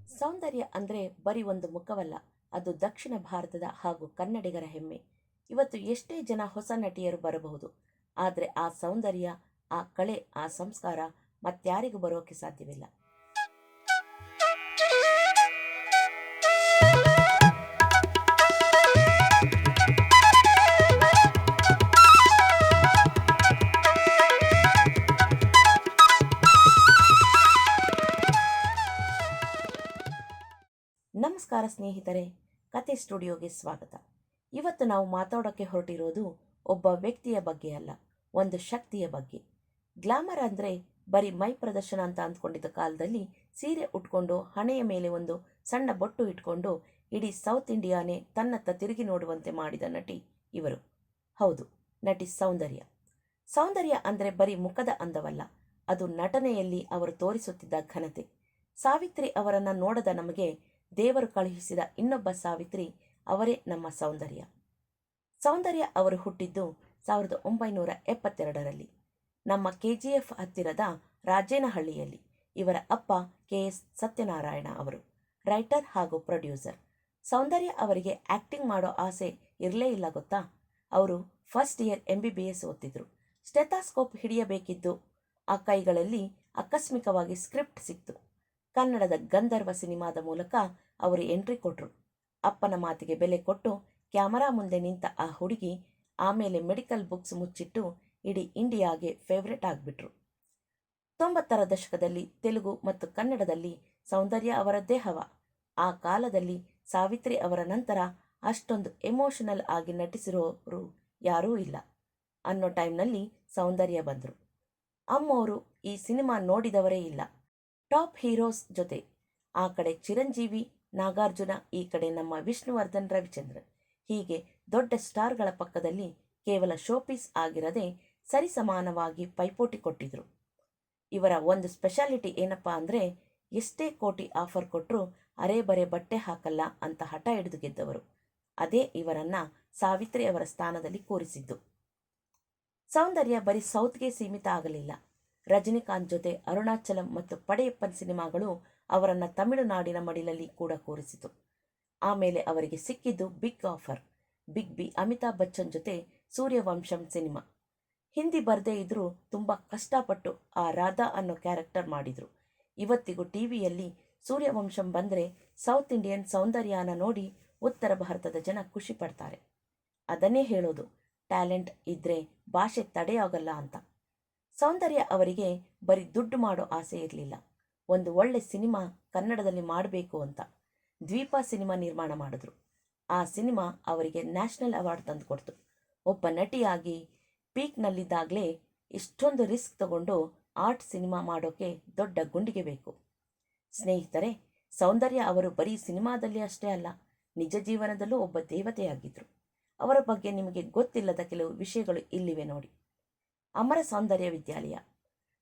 ಸೌಂದರ್ಯ ಅಂದರೆ ಬರೀ ಒಂದು ಮುಖವಲ್ಲ, ಅದು ದಕ್ಷಿಣ ಭಾರತದ ಹಾಗೂ ಕನ್ನಡಿಗರ ಹೆಮ್ಮೆ. ಇವತ್ತು ಎಷ್ಟೇ ಜನ ಹೊಸ ನಟಿಯರು ಬರಬಹುದು, ಆದರೆ ಆ ಸೌಂದರ್ಯ, ಆ ಕಳೆ, ಆ ಸಂಸ್ಕಾರ ಮತ್ಯಾರಿಗೂ ಬರೋಕೆ ಸಾಧ್ಯವಿಲ್ಲ. ನಮಸ್ಕಾರ ಸ್ನೇಹಿತರೆ, ಕತೆ ಸ್ಟುಡಿಯೋಗೆ ಸ್ವಾಗತ. ಇವತ್ತು ನಾವು ಮಾತಾಡೋಕ್ಕೆ ಹೊರಟಿರೋದು ಒಬ್ಬ ವ್ಯಕ್ತಿಯ ಬಗ್ಗೆ ಅಲ್ಲ, ಒಂದು ಶಕ್ತಿಯ ಬಗ್ಗೆ. ಗ್ಲಾಮರ್ ಅಂದರೆ ಬರೀ ಮೈ ಪ್ರದರ್ಶನ ಅಂತ ಅಂದ್ಕೊಂಡಿದ್ದ ಕಾಲದಲ್ಲಿ ಸೀರೆ ಉಟ್ಕೊಂಡು ಹಣೆಯ ಮೇಲೆ ಒಂದು ಸಣ್ಣ ಬೊಟ್ಟು ಇಟ್ಕೊಂಡು ಇಡೀ ಸೌತ್ ಇಂಡಿಯಾನೇ ತನ್ನತ್ತ ತಿರುಗಿ ನೋಡುವಂತೆ ಮಾಡಿದ ನಟಿ ಇವರು. ಹೌದು, ನಟಿ ಸೌಂದರ್ಯ. ಸೌಂದರ್ಯ ಅಂದರೆ ಬರೀ ಮುಖದ ಅಂದವಲ್ಲ, ಅದು ನಟನೆಯಲ್ಲಿ ಅವರು ತೋರಿಸುತ್ತಿದ್ದ ಘನತೆ. ಸಾವಿತ್ರಿ ಅವರನ್ನು ನೋಡದ ನಮಗೆ ದೇವರು ಕಳುಹಿಸಿದ ಇನ್ನೊಬ್ಬ ಸಾವಿತ್ರಿ ಅವರೇ ನಮ್ಮ ಸೌಂದರ್ಯ. ಸೌಂದರ್ಯ ಅವರು ಹುಟ್ಟಿದ್ದು 1972ರಲ್ಲಿ ನಮ್ಮ KGF ಹತ್ತಿರದ ರಾಜೇನಹಳ್ಳಿಯಲ್ಲಿ. ಇವರ ಅಪ್ಪ KS ಸತ್ಯನಾರಾಯಣ ಅವರು ರೈಟರ್ ಹಾಗೂ ಪ್ರೊಡ್ಯೂಸರ್. ಸೌಂದರ್ಯ ಅವರಿಗೆ ಆಕ್ಟಿಂಗ್ ಮಾಡೋ ಆಸೆ ಇರಲೇ ಇಲ್ಲ ಗೊತ್ತಾ. ಅವರು ಫಸ್ಟ್ ಇಯರ್ MBBS ಓದ್ತಿದ್ರು. ಸ್ಟೆಥಾಸ್ಕೋಪ್ ಹಿಡಿಯಬೇಕಿದ್ದು ಆ ಕೈಗಳಲ್ಲಿ ಆಕಸ್ಮಿಕವಾಗಿ ಸ್ಕ್ರಿಪ್ಟ್ ಸಿಕ್ತು. ಕನ್ನಡದ ಗಂಧರ್ವ ಸಿನಿಮಾದ ಮೂಲಕ ಅವರು ಎಂಟ್ರಿ ಕೊಟ್ಟರು. ಅಪ್ಪನ ಮಾತಿಗೆ ಬೆಲೆ ಕೊಟ್ಟು ಕ್ಯಾಮರಾ ಮುಂದೆ ನಿಂತ ಆ ಹುಡುಗಿ ಆಮೇಲೆ ಮೆಡಿಕಲ್ ಬುಕ್ಸ್ ಮುಚ್ಚಿಟ್ಟು ಇಡೀ ಇಂಡಿಯಾಗೆ ಫೇವ್ರೆಟ್ ಆಗಿಬಿಟ್ರು. 90ರ ದಶಕದಲ್ಲಿ ತೆಲುಗು ಮತ್ತು ಕನ್ನಡದಲ್ಲಿ ಸೌಂದರ್ಯ ಅವರದ್ದೇ ಹವ. ಆ ಕಾಲದಲ್ಲಿ ಸಾವಿತ್ರಿ ಅವರ ನಂತರ ಅಷ್ಟೊಂದು ಎಮೋಷನಲ್ ಆಗಿ ನಟಿಸಿರೋರು ಯಾರೂ ಇಲ್ಲ ಅನ್ನೋ ಟೈಮ್ನಲ್ಲಿ ಸೌಂದರ್ಯ ಬಂದರು. ಅಮ್ಮೋರು ಈ ಸಿನಿಮಾ ನೋಡಿದವರೇ ಇಲ್ಲ. ಟಾಪ್ ಹೀರೋಸ್ ಜೊತೆ ಆ ಕಡೆ ಚಿರಂಜೀವಿ, ನಾಗಾರ್ಜುನ, ಈ ಕಡೆ ನಮ್ಮ ವಿಷ್ಣುವರ್ಧನ್, ರವಿಚಂದ್ರನ್, ಹೀಗೆ ದೊಡ್ಡ ಸ್ಟಾರ್ಗಳ ಪಕ್ಕದಲ್ಲಿ ಕೇವಲ ಶೋಪೀಸ್ ಆಗಿರದೆ ಸರಿಸಮಾನವಾಗಿ ಪೈಪೋಟಿ ಕೊಟ್ಟಿದ್ರು. ಇವರ ಒಂದು ಸ್ಪೆಷಾಲಿಟಿ ಏನಪ್ಪಾ ಅಂದರೆ, ಎಷ್ಟೇ ಕೋಟಿ ಆಫರ್ ಕೊಟ್ಟರೂ ಅರೆ ಬರೆ ಬಟ್ಟೆ ಹಾಕಲ್ಲ ಅಂತ ಹಠ ಹಿಡಿದು ಗೆದ್ದವರು. ಅದೇ ಇವರನ್ನ ಸಾವಿತ್ರಿ ಅವರ ಸ್ಥಾನದಲ್ಲಿ ಕೂರಿಸಿದ್ದು. ಸೌಂದರ್ಯ ಬರೀ ಸೌತ್ಗೆ ಸೀಮಿತ ಆಗಲಿಲ್ಲ. ರಜನಿಕಾಂತ್ ಜೊತೆ ಅರುಣಾಚಲಂ ಮತ್ತು ಪಡೆಯಪ್ಪನ್ ಸಿನಿಮಾಗಳು ಅವರನ್ನು ತಮಿಳುನಾಡಿನ ಮಡಿಲಲ್ಲಿ ಕೂಡ ಕೂರಿಸಿತು. ಆಮೇಲೆ ಅವರಿಗೆ ಸಿಕ್ಕಿದ್ದು big offer, big B Amitabh Bachchan ಜೊತೆ ಸೂರ್ಯವಂಶಂ ಸಿನಿಮಾ. ಹಿಂದಿ ಬರದೇ ಇದ್ರೂ ತುಂಬ ಕಷ್ಟಪಟ್ಟು ಆ ರಾಧಾ ಅನ್ನೋ ಕ್ಯಾರೆಕ್ಟರ್ ಮಾಡಿದ್ರು. ಇವತ್ತಿಗೂ ಟಿವಿಯಲ್ಲಿ ಸೂರ್ಯವಂಶಂ ಬಂದರೆ ಸೌತ್ ಇಂಡಿಯನ್ ಸೌಂದರ್ಯನ ನೋಡಿ ಉತ್ತರ ಭಾರತದ ಜನ ಖುಷಿ ಪಡ್ತಾರೆ. ಅದನ್ನೇ ಹೇಳೋದು, ಟ್ಯಾಲೆಂಟ್ ಇದ್ರೆ ಭಾಷೆ ತಡೆಯಾಗಲ್ಲ ಅಂತ. ಸೌಂದರ್ಯ ಅವರಿಗೆ ಬರೀ ದುಡ್ಡು ಮಾಡೋ ಆಸೆ ಇರಲಿಲ್ಲ. ಒಂದು ಒಳ್ಳೆ ಸಿನಿಮಾ ಕನ್ನಡದಲ್ಲಿ ಮಾಡಬೇಕು ಅಂತ ದ್ವೀಪ ಸಿನಿಮಾ ನಿರ್ಮಾಣ ಮಾಡಿದ್ರು. ಆ ಸಿನಿಮಾ ಅವರಿಗೆ ನ್ಯಾಷನಲ್ ಅವಾರ್ಡ್ ತಂದುಕೊಡ್ತು. ಒಬ್ಬ ನಟಿಯಾಗಿ ಪೀಕ್ನಲ್ಲಿದ್ದಾಗಲೇ ಇಷ್ಟೊಂದು ರಿಸ್ಕ್ ತಗೊಂಡು ಆರ್ಟ್ ಸಿನಿಮಾ ಮಾಡೋಕೆ ದೊಡ್ಡ ಗುಂಡಿಗೆ ಬೇಕು. ಸ್ನೇಹಿತರೆ, ಸೌಂದರ್ಯ ಅವರು ಬರೀ ಸಿನಿಮಾದಲ್ಲಿ ಅಷ್ಟೇ ಅಲ್ಲ, ನಿಜ ಜೀವನದಲ್ಲೂ ಒಬ್ಬ ದೇವತೆಯಾಗಿದ್ದರು. ಅವರ ಬಗ್ಗೆ ನಿಮಗೆ ಗೊತ್ತಿಲ್ಲದ ಕೆಲವು ವಿಷಯಗಳು ಇಲ್ಲಿವೆ ನೋಡಿ. ಅಮರ ಸೌಂದರ್ಯ ವಿದ್ಯಾಲಯ.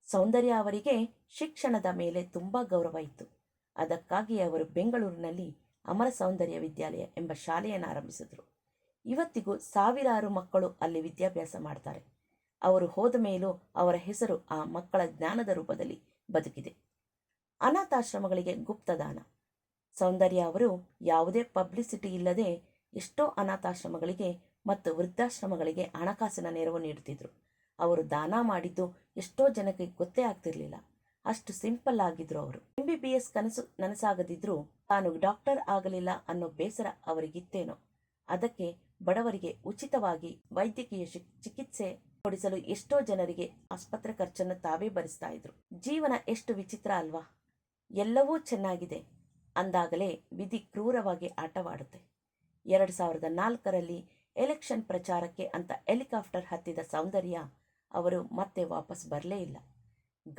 ಸೌಂದರ್ಯ ಅವರಿಗೆ ಶಿಕ್ಷಣದ ಮೇಲೆ ತುಂಬ ಗೌರವ ಇತ್ತು. ಅದಕ್ಕಾಗಿ ಅವರು ಬೆಂಗಳೂರಿನಲ್ಲಿ ಅಮರ ಸೌಂದರ್ಯ ವಿದ್ಯಾಲಯ ಎಂಬ ಶಾಲೆಯನ್ನು ಆರಂಭಿಸಿದರು. ಇವತ್ತಿಗೂ ಸಾವಿರಾರು ಮಕ್ಕಳು ಅಲ್ಲಿ ವಿದ್ಯಾಭ್ಯಾಸ ಮಾಡ್ತಾರೆ. ಅವರು ಹೋದ ಮೇಲೂ ಅವರ ಹೆಸರು ಆ ಮಕ್ಕಳ ಜ್ಞಾನದ ರೂಪದಲ್ಲಿ ಬದುಕಿದೆ. ಅನಾಥಾಶ್ರಮಗಳಿಗೆ ಗುಪ್ತದಾನ. ಸೌಂದರ್ಯ ಅವರು ಯಾವುದೇ ಪಬ್ಲಿಸಿಟಿ ಇಲ್ಲದೆ ಎಷ್ಟೋ ಅನಾಥಾಶ್ರಮಗಳಿಗೆ ಮತ್ತು ವೃದ್ಧಾಶ್ರಮಗಳಿಗೆ ಹಣಕಾಸಿನ ನೆರವು ನೀಡುತ್ತಿದ್ದರು. ಅವರು ದಾನ ಮಾಡಿದ್ದು ಎಷ್ಟೋ ಜನಕ್ಕೆ ಗೊತ್ತೇ ಆಗ್ತಿರ್ಲಿಲ್ಲ. ಅಷ್ಟು ಸಿಂಪಲ್ ಆಗಿದ್ರು ಅವರು. MBBS ಕನಸು ನನಸಾಗದಿದ್ರೂ ತಾನು ಡಾಕ್ಟರ್ ಆಗಲಿಲ್ಲ ಅನ್ನೋ ಬೇಸರ ಅವರಿಗಿತ್ತೇನೋ. ಅದಕ್ಕೆ ಬಡವರಿಗೆ ಉಚಿತವಾಗಿ ವೈದ್ಯಕೀಯ ಚಿಕಿತ್ಸೆ ಕೊಡಿಸಲು ಎಷ್ಟೋ ಜನರಿಗೆ ಆಸ್ಪತ್ರೆ ಖರ್ಚನ್ನು ತಾವೇ ಭರಿಸ್ತಾ ಇದ್ರು. ಜೀವನ ಎಷ್ಟು ವಿಚಿತ್ರ ಅಲ್ವಾ. ಎಲ್ಲವೂ ಚೆನ್ನಾಗಿದೆ ಅಂದಾಗಲೇ ವಿಧಿ ಕ್ರೂರವಾಗಿ ಆಟವಾಡುತ್ತೆ. 2004ರಲ್ಲಿ ಎಲೆಕ್ಷನ್ ಪ್ರಚಾರಕ್ಕೆ ಅಂತ ಹೆಲಿಕಾಪ್ಟರ್ ಹತ್ತಿದ ಸೌಂದರ್ಯ ಅವರು ಮತ್ತೆ ವಾಪಸ್ ಬರಲೇ ಇಲ್ಲ.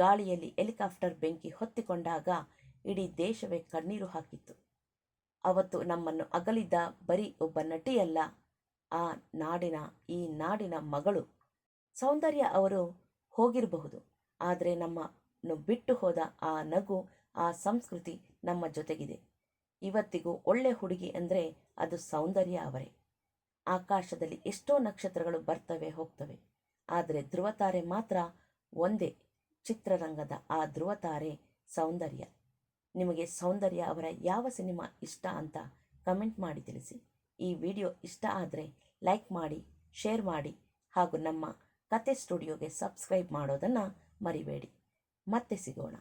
ಗಾಳಿಯಲ್ಲಿ ಹೆಲಿಕಾಪ್ಟರ್ ಬೆಂಕಿ ಹೊತ್ತಿಕೊಂಡಾಗ ಇಡೀ ದೇಶವೇ ಕಣ್ಣೀರು ಹಾಕಿತ್ತು. ಅವತ್ತು ನಮ್ಮನ್ನು ಅಗಲಿದ್ದ ಬರೀ ಒಬ್ಬ ನಟಿಯಲ್ಲ, ಈ ನಾಡಿನ ಮಗಳು. ಸೌಂದರ್ಯ ಅವರು ಹೋಗಿರಬಹುದು, ಆದರೆ ನಮ್ಮನ್ನು ಬಿಟ್ಟು ಹೋದ ಆ ನಗು, ಆ ಸಂಸ್ಕೃತಿ ನಮ್ಮ ಜೊತೆಗಿದೆ. ಇವತ್ತಿಗೂ ಒಳ್ಳೆ ಹುಡುಗಿ ಅಂದರೆ ಅದು ಸೌಂದರ್ಯ ಅವರೇ. ಆಕಾಶದಲ್ಲಿ ಎಷ್ಟೋ ನಕ್ಷತ್ರಗಳು ಬರ್ತವೆ ಹೋಗ್ತವೆ, ಆದರೆ ಧ್ರುವತಾರೆ ಮಾತ್ರ ಒಂದೇ. ಚಿತ್ರರಂಗದ ಆ ಧ್ರುವತಾರೆ ಸೌಂದರ್ಯ. ನಿಮಗೆ ಸೌಂದರ್ಯ ಅವರ ಯಾವ ಸಿನಿಮಾ ಇಷ್ಟ ಅಂತ ಕಮೆಂಟ್ ಮಾಡಿ ತಿಳಿಸಿ. ಈ ವಿಡಿಯೋ ಇಷ್ಟ ಆದರೆ ಲೈಕ್ ಮಾಡಿ, ಶೇರ್ ಮಾಡಿ ಹಾಗೂ ನಮ್ಮ ಕತೆ ಸ್ಟುಡಿಯೋಗೆ ಸಬ್ಸ್ಕ್ರೈಬ್ ಮಾಡೋದನ್ನು ಮರಿಬೇಡಿ. ಮತ್ತೆ ಸಿಗೋಣ.